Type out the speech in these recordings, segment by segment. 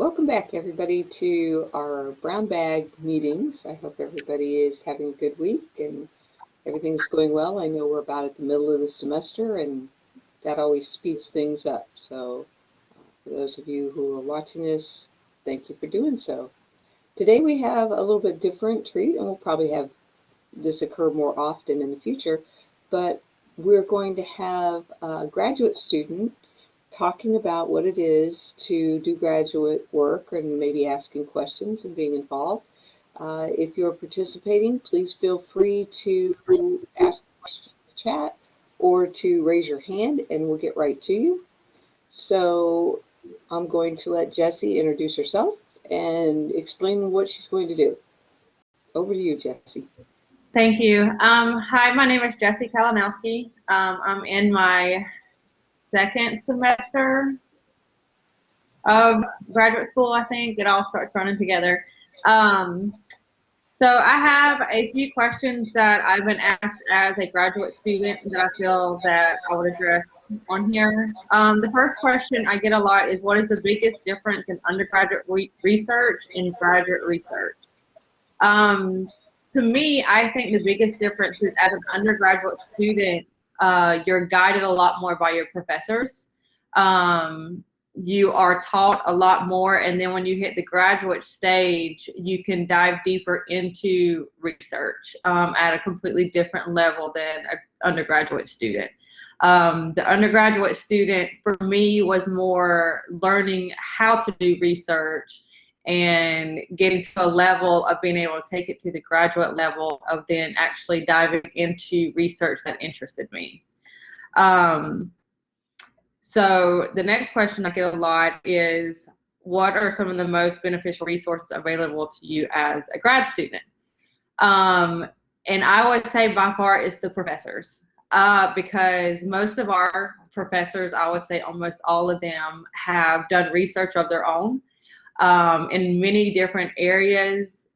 Welcome back, everybody, to our brown bag meetings. I hope everybody is having a good week and everything's going well. I know we're about at the middle of the semester, and that always speeds things up. So, for those of you who are watching this, thank you for doing so. Today we have a little bit different treat, and we'll probably have this occur more often in the future, but we're going to have a graduate student talking about what it is to do graduate work and maybe asking questions and being involved. If you're participating, please feel free to ask a question in the chat or to raise your hand and we'll get right to you. So I'm going to let Jessie introduce herself and explain what she's going to do. Over to you, Jessie. Thank you. Hi, my name is Jessie Kalinowski. I'm in my second semester of graduate school, I think. It all starts running together. So I have a few questions that I've been asked as a graduate student that I feel that I would address on here. The first question I get a lot is, what is the biggest difference in undergraduate research and graduate research? To me, I think the biggest difference is as an undergraduate student, you're guided a lot more by your professors. You are taught a lot more, and then when you hit the graduate stage, you can dive deeper into research at a completely different level than an undergraduate student. The undergraduate student, for me, was more learning how to do research and getting to a level of being able to take it to the graduate level of then actually diving into research that interested me. So the next question I get a lot is, what are some of the most beneficial resources available to you as a grad student? And I would say by far it's the professors, because most of our professors, I would say almost all of them, have done research of their own in many different areas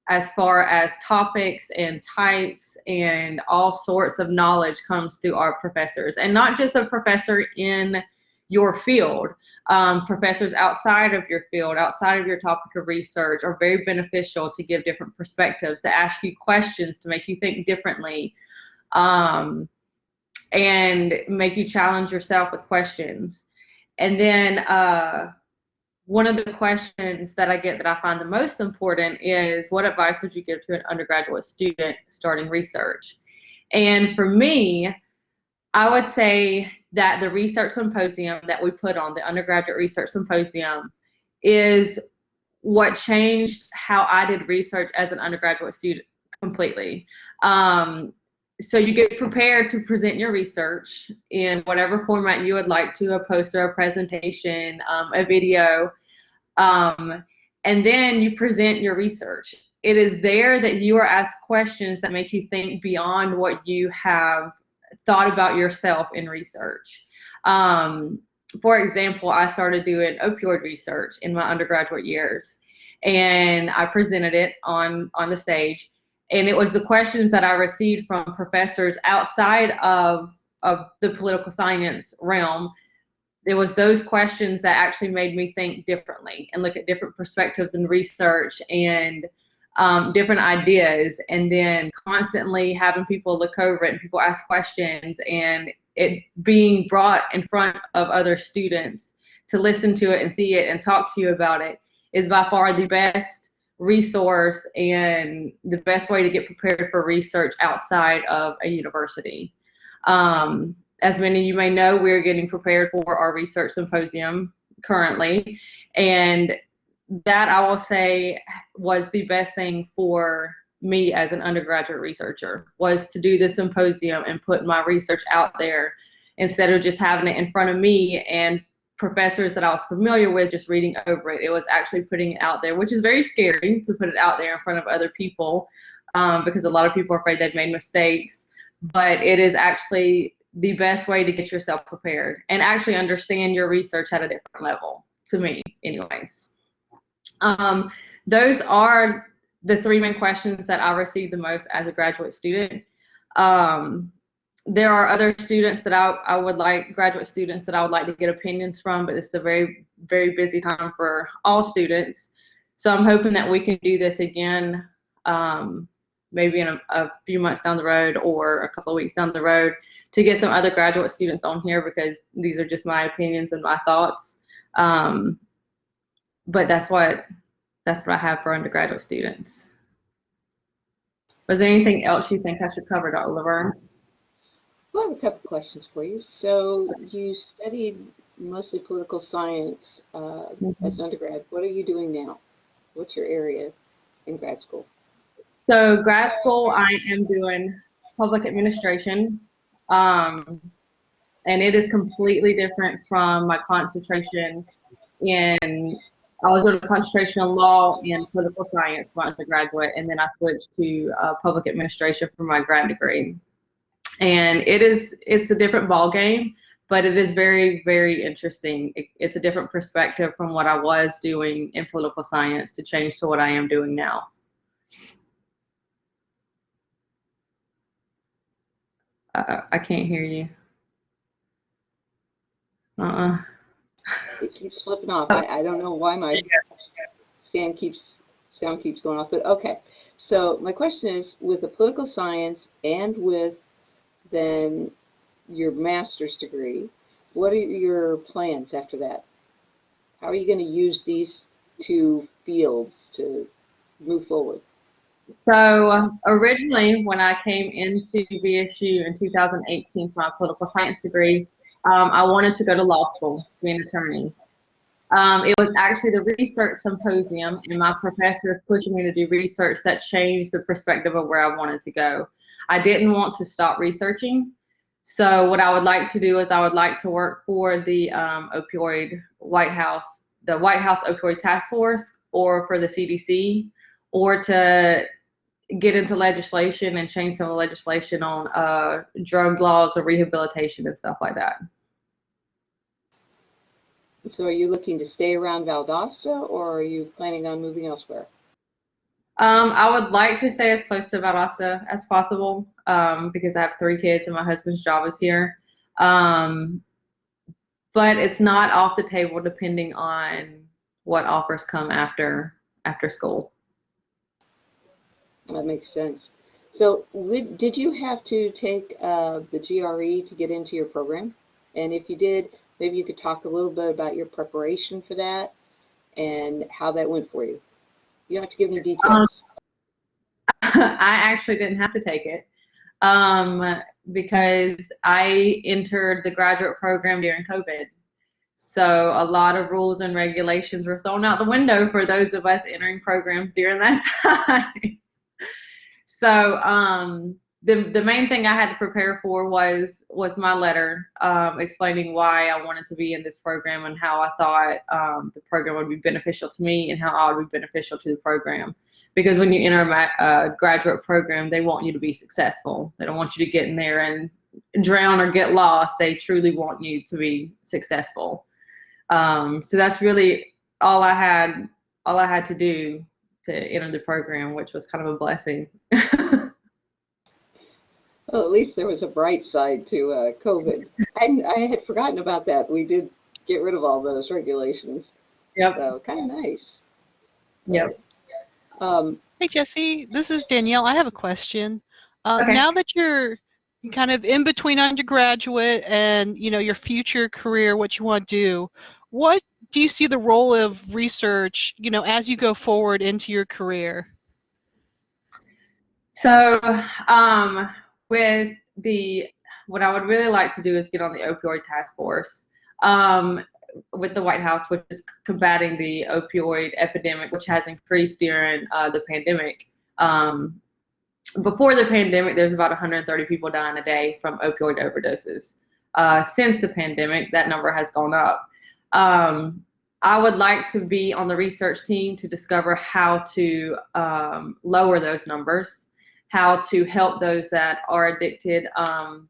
as far as topics and types, and all sorts of knowledge comes through our professors. And not just a professor in your field, professors outside of your field, outside of your topic of research are very beneficial to give different perspectives, to ask you questions, to make you think differently, and make you challenge yourself with questions. And then one of the questions that I get that I find the most important is, what advice would you give to an undergraduate student starting research? And for me, I would say that the research symposium that we put on, the Undergraduate Research Symposium, is what changed how I did research as an undergraduate student completely. So you get prepared to present your research in whatever format you would like to, a poster, a presentation, a video, and then you present your research. It is there that you are asked questions that make you think beyond what you have thought about yourself in research. For example, I started doing opioid research in my undergraduate years, and I presented it on the stage. And it was the questions that I received from professors outside of the political science realm. It was those questions that actually made me think differently and look at different perspectives in research and different ideas, and then constantly having people look over it and people ask questions, and it being brought in front of other students to listen to it and see it and talk to you about it is by far the best resource and the best way to get prepared for research outside of a university. As many of you may know, we're getting prepared for our research symposium currently, and that, I will say, was the best thing for me as an undergraduate researcher, was to do the symposium and put my research out there instead of just having it in front of me and professors that I was familiar with just reading over it. It was actually putting it out there, which is very scary to put it out there in front of other people, because a lot of people are afraid they've made mistakes. But it is actually the best way to get yourself prepared and actually understand your research at a different level, to me anyways. Those are the three main questions that I received the most as a graduate student. there are other students that I would like, graduate students that I would like to get opinions from, but it's a very, very busy time for all students. So I'm hoping that we can do this again, maybe in a few months down the road or a couple of weeks down the road, to get some other graduate students on here, because these are just my opinions and my thoughts. But that's what I have for undergraduate students. Was there anything else you think I should cover, Dr. Laverne? I have a couple questions for you. So you studied mostly political science as an undergrad. What are you doing now? What's your area in grad school? So grad school, I am doing public administration, and it is completely different from my concentration in, I was doing a concentration in law and political science for my undergraduate, and then I switched to public administration for my grad degree. And it's a different ball game, but it is very, very interesting. It's a different perspective from what I was doing in political science to change to what I am doing now. I can't hear you. It keeps flipping off. I don't know why my sound keeps going off, but okay. So my question is, with the political science and with then your master's degree, what are your plans after that? How are you going to use these two fields to move forward? So originally, when I came into VSU in 2018 for my political science degree, I wanted to go to law school to be an attorney. It was actually the research symposium and my professors pushing me to do research that changed the perspective of where I wanted to go. I didn't want to stop researching. So what I would like to do is I would like to work for the White House Opioid Task Force, or for the CDC, or to get into legislation and change some of the legislation on drug laws or rehabilitation and stuff like that. So are you looking to stay around Valdosta, or are you planning on moving elsewhere? I would like to stay as close to Valdosta as possible, because I have 3 kids and my husband's job is here. But it's not off the table depending on what offers come after school. That makes sense. So did you have to take the GRE to get into your program? And if you did, maybe you could talk a little bit about your preparation for that and how that went for you. You don't have to give me details. I actually didn't have to take it, because I entered the graduate program during COVID. So a lot of rules and regulations were thrown out the window for those of us entering programs during that time. So the main thing I had to prepare for was my letter, explaining why I wanted to be in this program and how I thought the program would be beneficial to me and how I would be beneficial to the program. Because when you enter a graduate program, they want you to be successful. They don't want you to get in there and drown or get lost. They truly want you to be successful. So that's really all I had to do to enter the program, which was kind of a blessing. Well, at least there was a bright side to COVID. I had forgotten about that. We did get rid of all those regulations. Yep. So kind of nice. Yep. Hey, Jessie, this is Danielle. I have a question. Okay. Now that you're kind of in between undergraduate and your future career, what you want to do, what do you see the role of research, as you go forward into your career? So, what I would really like to do is get on the opioid task force, with the White House, which is combating the opioid epidemic, which has increased during the pandemic. Before the pandemic, there's about 130 people dying a day from opioid overdoses. Since the pandemic, that number has gone up. I would like to be on the research team to discover how to lower those numbers, how to help those that are addicted.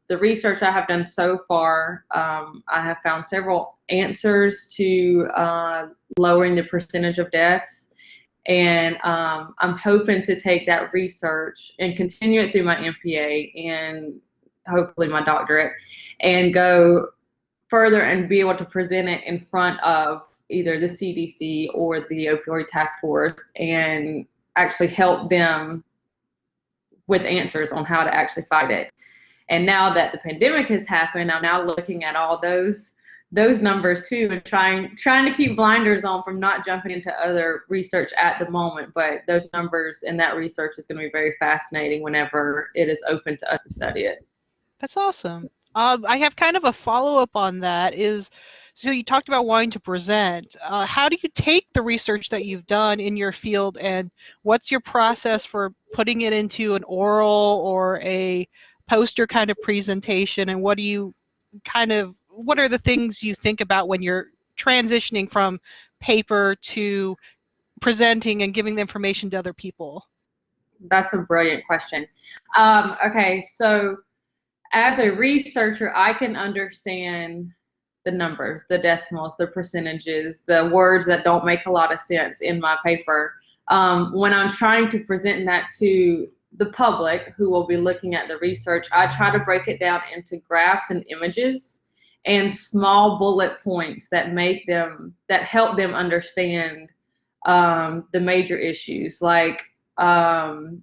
The research I have done so far, I have found several answers to lowering the percentage of deaths. And I'm hoping to take that research and continue it through my MPA and hopefully my doctorate, and go further and be able to present it in front of either the CDC or the opioid task force and actually help them with answers on how to actually fight it. And now that the pandemic has happened, I'm now looking at all those numbers too, and trying to keep blinders on from not jumping into other research at the moment. But those numbers and that research is going to be very fascinating whenever it is open to us to study it. That's awesome. I have kind of a follow-up on that. So you talked about wanting to present. How do you take the research that you've done in your field, and what's your process for putting it into an oral or a poster kind of presentation? And what are the things you think about when you're transitioning from paper to presenting and giving the information to other people? That's a brilliant question. Okay, so as a researcher, I can understand the numbers, the decimals, the percentages, the words that don't make a lot of sense in my paper. When I'm trying to present that to the public who will be looking at the research, I try to break it down into graphs and images and small bullet points that help them understand the major issues. Like one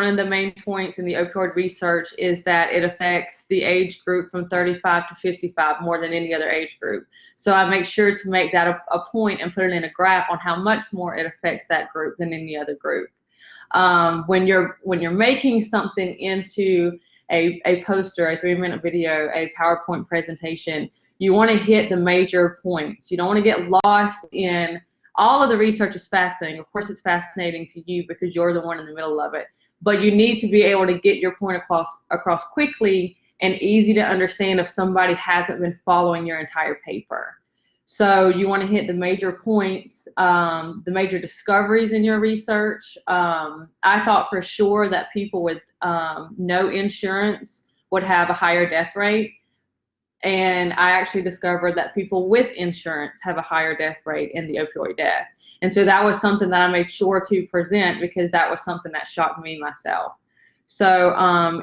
of the main points in the opioid research is that it affects the age group from 35 to 55 more than any other age group. So I make sure to make that a point and put it in a graph on how much more it affects that group than any other group. When you're making something into a poster, a 3-minute video, a PowerPoint presentation, you want to hit the major points. You don't want to get lost in all of the research. Is fascinating. Of course, it's fascinating to you because you're the one in the middle of it. But you need to be able to get your point across quickly and easy to understand if somebody hasn't been following your entire paper. So you want to hit the major points, the major discoveries in your research. I thought for sure that people with no insurance would have a higher death rate. And I actually discovered that people with insurance have a higher death rate in the opioid death. And so that was something that I made sure to present because that was something that shocked me myself. So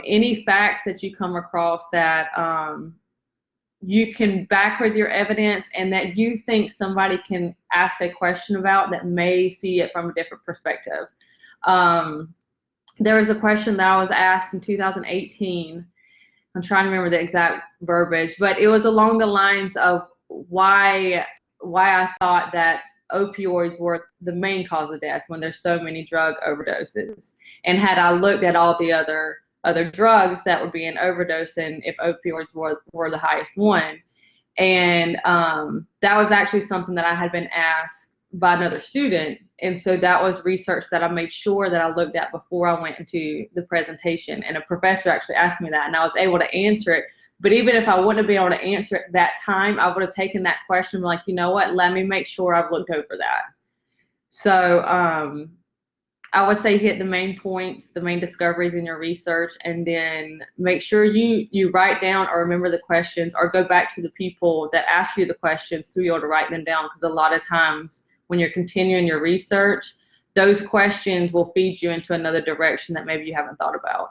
any facts that you come across that you can back with your evidence and that you think somebody can ask a question about that may see it from a different perspective. There was a question that I was asked in 2018. I'm trying to remember the exact verbiage, but it was along the lines of why I thought that opioids were the main cause of death when there's so many drug overdoses, and had I looked at all the other drugs that would be an overdose, and if opioids were the highest one. And that was actually something that I had been asked by another student, and so that was research that I made sure that I looked at before I went into the presentation. And a professor actually asked me that, and I was able to answer it. But even if I wouldn't have been able to answer it that time, I would have taken that question and been like, you know what, let me make sure I've looked over that. So I would say hit the main points, the main discoveries in your research, and then make sure you write down or remember the questions, or go back to the people that asked you the questions to be able to write them down, because a lot of times when you're continuing your research, those questions will feed you into another direction that maybe you haven't thought about.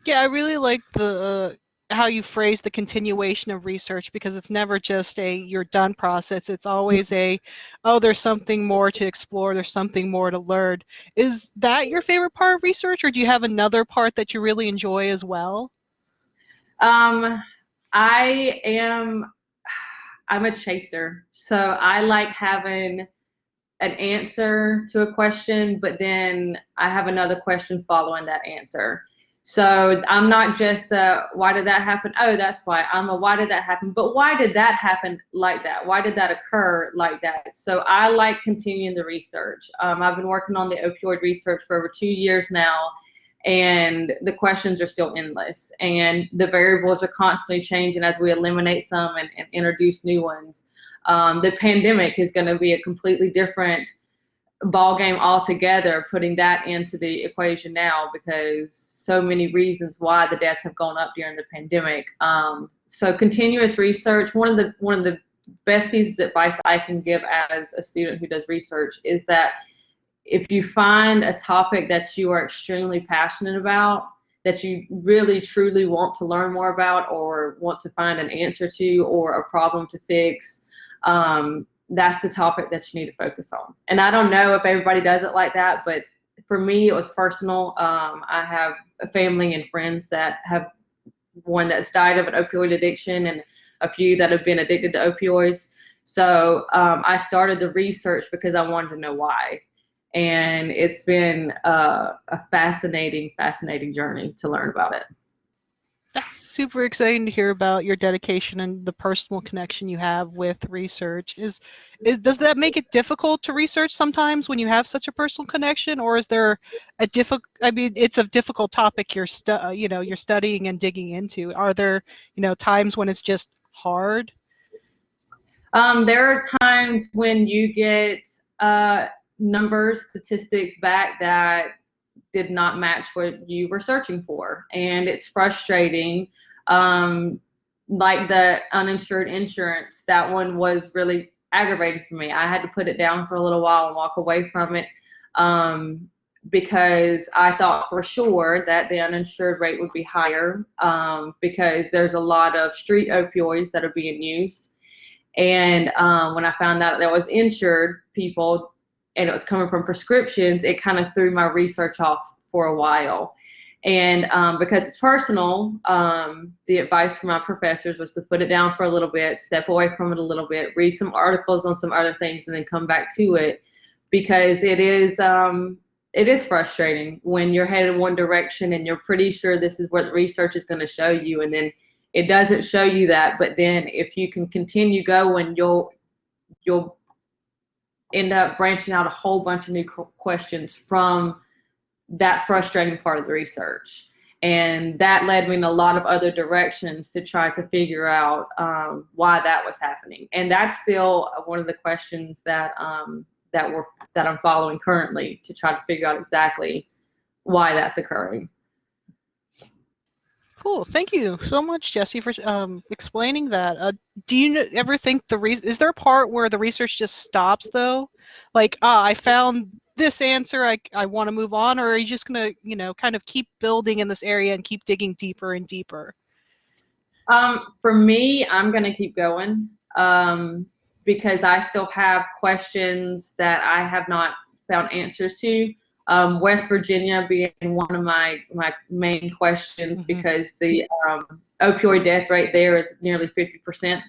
Yeah, I really like the how you phrase the continuation of research, because it's never just a you're done process. It's always there's something more to explore, there's something more to learn. Is that your favorite part of research, or do you have another part that you really enjoy as well? I'm a chaser, so I like having an answer to a question, but then I have another question following that answer. So I'm not just why did that happen? Oh, that's why. I'm a why did that happen? But why did that happen like that? Why did that occur like that? So I like continuing the research. I've been working on the opioid research for over 2 years now, and the questions are still endless, and the variables are constantly changing as we eliminate some and introduce new ones. The pandemic is going to be a completely different ball game altogether, putting that into the equation now, because so many reasons why the deaths have gone up during the pandemic. So continuous research. One of the best pieces of advice I can give as a student who does research is that if you find a topic that you are extremely passionate about, that you really truly want to learn more about or want to find an answer to or a problem to fix, that's the topic that you need to focus on. And I don't know if everybody does it like that, but for me, it was personal. I have a family and friends that have one that's died of an opioid addiction and a few that have been addicted to opioids. So I started the research because I wanted to know why. And it's been a fascinating, fascinating journey to learn about it. That's super exciting to hear about your dedication and the personal connection you have with research. Does that make it difficult to research sometimes when you have such a personal connection, or is there a I mean, it's a difficult topic you're studying and digging into. Are there, times when it's just hard? There are times when you get numbers, statistics back that did not match what you were searching for, and it's frustrating. Like the uninsured insurance, that one was really aggravating for me. I had to put it down for a little while and walk away from it, because I thought for sure that the uninsured rate would be higher, because there's a lot of street opioids that are being used. And when I found out there was insured people and it was coming from prescriptions, it kind of threw my research off for a while. And because it's personal, the advice from my professors was to put it down for a little bit, step away from it a little bit, read some articles on some other things, and then come back to it, because it is frustrating when you're headed one direction and you're pretty sure this is what the research is going to show you, and then it doesn't show you that. But then if you can continue going, you'll end up branching out a whole bunch of new questions from that frustrating part of the research. And that led me in a lot of other directions to try to figure out why that was happening. And that's still one of the questions that I'm following currently, to try to figure out exactly why that's occurring. Cool. Thank you so much, Jessie, for explaining that. Do you ever think is there a part where the research just stops, though? Like, I found this answer, I want to move on, or are you just going to, kind of keep building in this area and keep digging deeper and deeper? For me, I'm going to keep going, because I still have questions that I have not found answers to. West Virginia being one of my main questions, because the opioid death rate there is nearly 50%.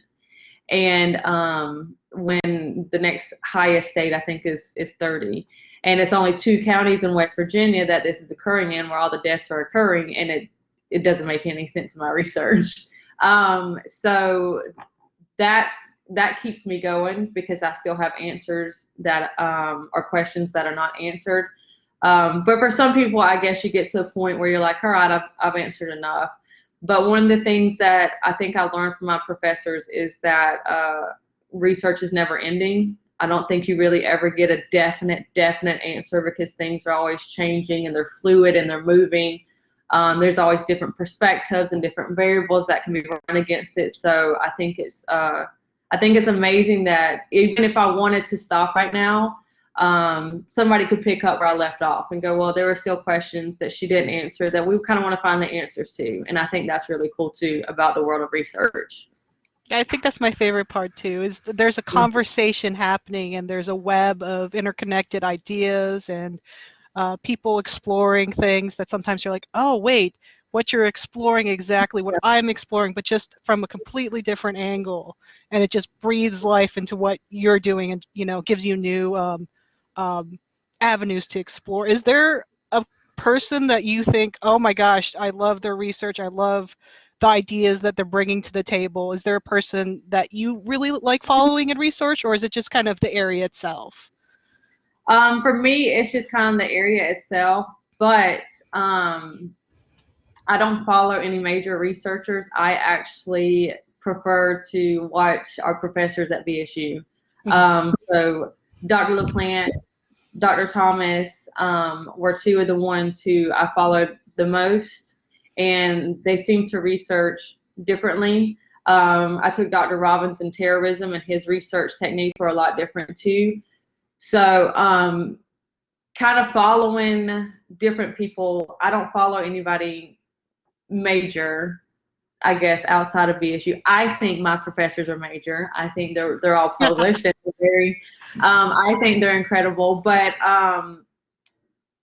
And when the next highest state, I think, is 30. And it's only 2 counties in West Virginia that this is occurring in, where all the deaths are occurring, and it doesn't make any sense in my research. So that keeps me going, because I still have answers that are questions that are not answered. But for some people, I guess you get to a point where you're like, all right, I've answered enough. But one of the things that I think I learned from my professors is that research is never ending. I don't think you really ever get a definite answer, because things are always changing and they're fluid and they're moving. There's always different perspectives and different variables that can be run against it. So I think it's amazing that even if I wanted to stop right now, somebody could pick up where I left off and go, well, there were still questions that she didn't answer that we kind of want to find the answers to. And I think that's really cool too about the world of research. I think that's my favorite part too, is that there's a conversation happening and there's a web of interconnected ideas and people exploring things that sometimes you're like, oh, wait, what you're exploring exactly what I'm exploring, but just from a completely different angle. And it just breathes life into what you're doing and, gives you new avenues to explore. Is there a person that you think, oh my gosh, I love their research, I love the ideas that they're bringing to the table? Is there a person that you really like following in research, or is it just kind of the area itself? For me, it's just kind of the area itself, but I don't follow any major researchers. I actually prefer to watch our professors at BSU. So Dr. LaPlante, Dr. Thomas were 2 of the ones who I followed the most, and they seem to research differently. I took Dr. Robinson terrorism, and his research techniques were a lot different too. So kind of following different people. I don't follow anybody major, I guess, outside of VSU. I think my professors are major. I think they're all published and they're very, I think they're incredible. But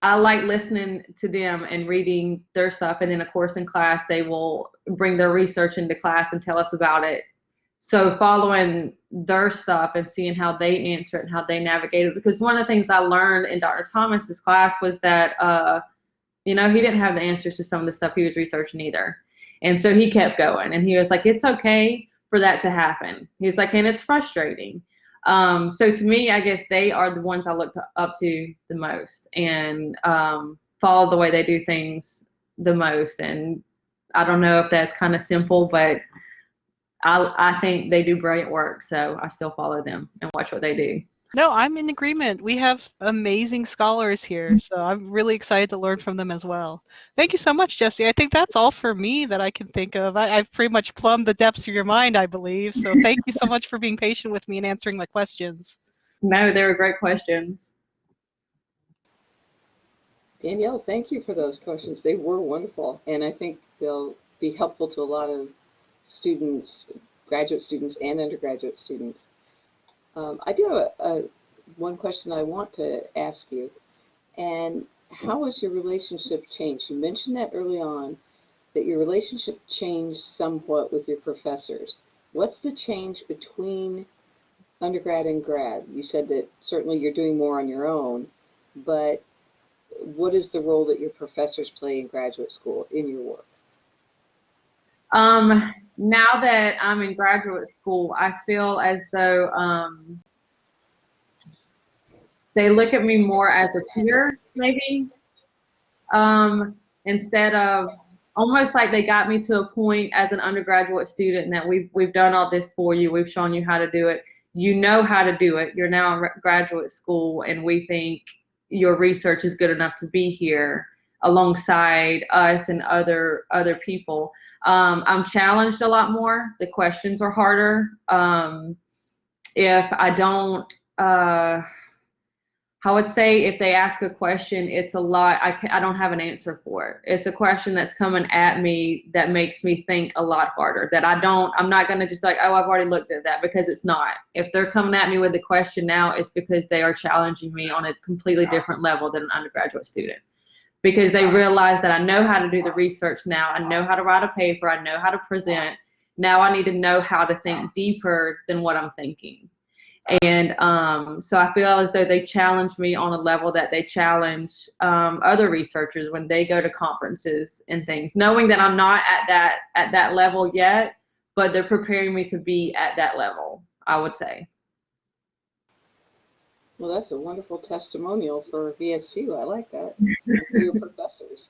I like listening to them and reading their stuff. And then, of course, in class, they will bring their research into class and tell us about it. So following their stuff and seeing how they answer it and how they navigate it. Because one of the things I learned in Dr. Thomas's class was that, he didn't have the answers to some of the stuff he was researching either. And so he kept going. And he was like, it's okay for that to happen. He was like, and it's frustrating. So to me, I guess they are the ones I look up to the most and follow the way they do things the most. And I don't know if that's kind of simple, but I think they do brilliant work. So I still follow them and watch what they do. No, I'm in agreement. We have amazing scholars here, so I'm really excited to learn from them as well. Thank you so much, Jessie. I think that's all for me that I can think of. I've pretty much plumbed the depths of your mind, I believe. So thank you so much for being patient with me and answering my questions. No, they were great questions. Danielle, thank you for those questions. They were wonderful, and I think they'll be helpful to a lot of students, graduate students and undergraduate students. I do have one question I want to ask you, and how has your relationship changed? You mentioned that early on, that your relationship changed somewhat with your professors. What's the change between undergrad and grad? You said that certainly you're doing more on your own, but what is the role that your professors play in graduate school in your work? Now that I'm in graduate school, I feel as though they look at me more as a peer, maybe, instead of almost like they got me to a point as an undergraduate student that we've done all this for you, we've shown you how to do it, you know how to do it, you're now in graduate school, and we think your research is good enough to be here alongside us and other people. I'm challenged a lot more. The questions are harder. If I don't, I would say if they ask a question, it's a lot, I don't have an answer for it. It's a question that's coming at me that makes me think a lot harder, that I'm not going to just like, oh, I've already looked at that, because it's not. If they're coming at me with a question now, it's because they are challenging me on a completely different level than an undergraduate student. Because they realize that I know how to do the research now, I know how to write a paper, I know how to present. Now I need to know how to think deeper than what I'm thinking. And so I feel as though they challenge me on a level that they challenge other researchers when they go to conferences and things, knowing that I'm not at that level yet, but they're preparing me to be at that level, I would say. Well, that's a wonderful testimonial for VSU. I like that, for your professors.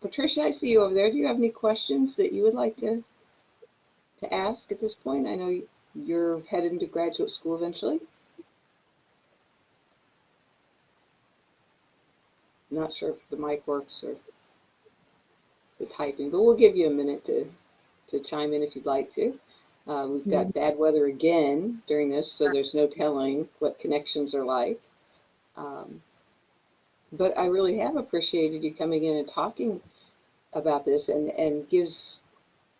Patricia, I see you over there. Do you have any questions that you would like to ask at this point? I know you're heading to graduate school eventually. I'm not sure if the mic works or the typing, but we'll give you a minute to chime in if you'd like to. We've got bad weather again during this, so there's no telling what connections are like. But I really have appreciated you coming in and talking about this, and gives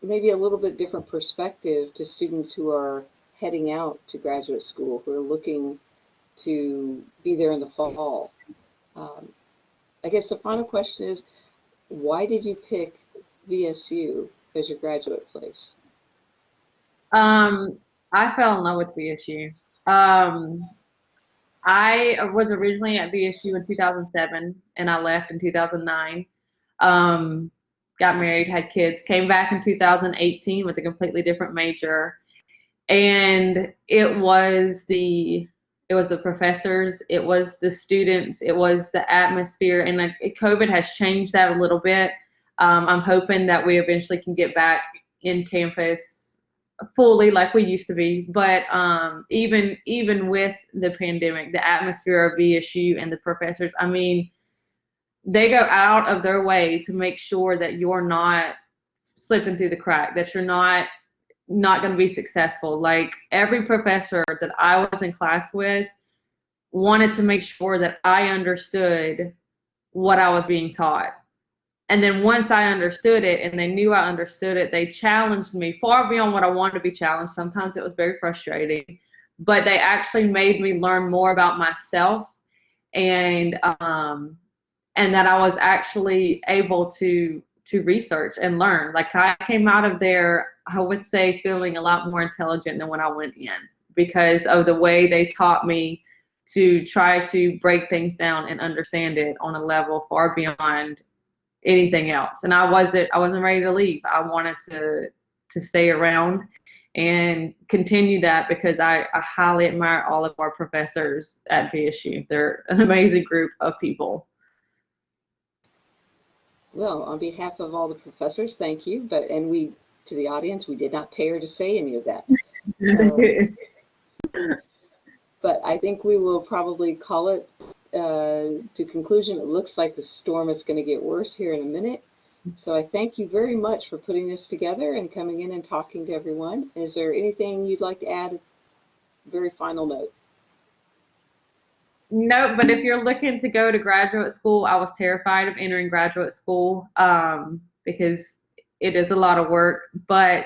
maybe a little bit different perspective to students who are heading out to graduate school, who are looking to be there in the fall. I guess the final question is, why did you pick VSU as your graduate place? I fell in love with VSU. I was originally at VSU in 2007, and I left in 2009. Got married, had kids, came back in 2018 with a completely different major. And it was the professors, it was the students, it was the atmosphere, and like COVID has changed that a little bit. I'm hoping that we eventually can get back in campus fully like we used to be, but even with the pandemic, the atmosphere of VSU and the professors, I mean, they go out of their way to make sure that you're not slipping through the crack, that you're not going to be successful. Like every professor that I was in class with wanted to make sure that I understood what I was being taught. And then once I understood it and they knew I understood it, they challenged me far beyond what I wanted to be challenged. Sometimes it was very frustrating, but they actually made me learn more about myself, and that I was actually able to research and learn. Like, I came out of there, I would say, feeling a lot more intelligent than when I went in, because of the way they taught me to try to break things down and understand it on a level far beyond anything else. And I wasn't ready to leave. I wanted to stay around and continue that, because I highly admire all of our professors at VSU. They're an amazing group of people. Well, on behalf of all the professors, thank you. And to the audience, we did not pay her to say any of that. But I think we will probably call it to conclusion. It looks like the storm is going to get worse here in a minute. So I thank you very much for putting this together and coming in and talking to everyone. Is there anything you'd like to add? Very final note. No, but if you're looking to go to graduate school, I was terrified of entering graduate school because it is a lot of work, but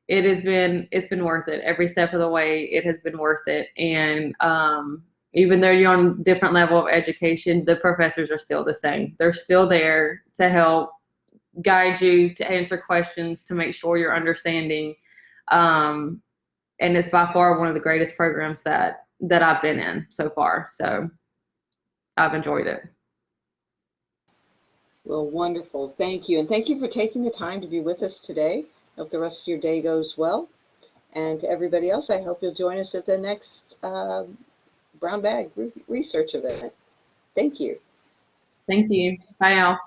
it's been worth it. Every step of the way, it has been worth it. And even though you're on a different level of education, the professors are still the same. They're still there to help guide you, to answer questions, to make sure you're understanding. And it's by far one of the greatest programs that I've been in so far. So I've enjoyed it. Well, wonderful. Thank you. And thank you for taking the time to be with us today. Hope the rest of your day goes well. And to everybody else, I hope you'll join us at the next Brown Bag Research event. Thank you. Thank you. Bye, Al.